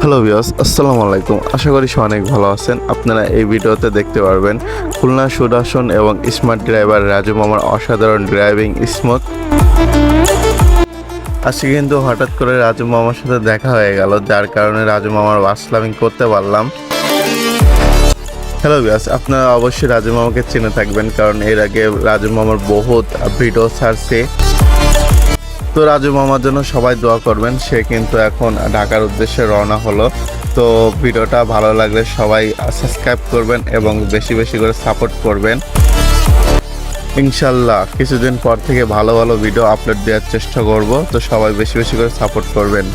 Hello viewers, আসসালামু আলাইকুম। আশা করি সবাই অনেক ভালো আছেন। আপনারা এই ভিডিওতে দেখতে পারবেন খুলনা সুদর্শন এবং স্মার্ট ড্রাইভার রাজু মামার অসাধারণ ড্রাইভিং স্মুথ। আজকে কিন্তু হঠাৎ করে রাজু মামার সাথে দেখা হয়ে গেল, যার কারণে রাজু মামার ওয়াসলামিং করতে পারলাম। হ্যালো ভিউয়ার্স, আপনারা অবশ্যই রাজু মামাকে চিনে থাকবেন, কারণ এর আগে রাজু মামার বহুত ভিডিও ছাড়ছে। তো রাজু মামার জন্য সবাই দোয়া করবেন। সে কিন্তু এখন ঢাকার উদ্দেশ্যে রওনা হলো। তো ভিডিওটা ভালো লাগলে সবাই সাবস্ক্রাইব করবেন এবং বেশি বেশি করে সাপোর্ট করবেন। ইনশাল্লাহ কিছুদিন পর থেকে ভালো ভালো ভিডিও আপলোড দেওয়ার চেষ্টা করব। তো সবাই বেশি বেশি করে সাপোর্ট করবেন।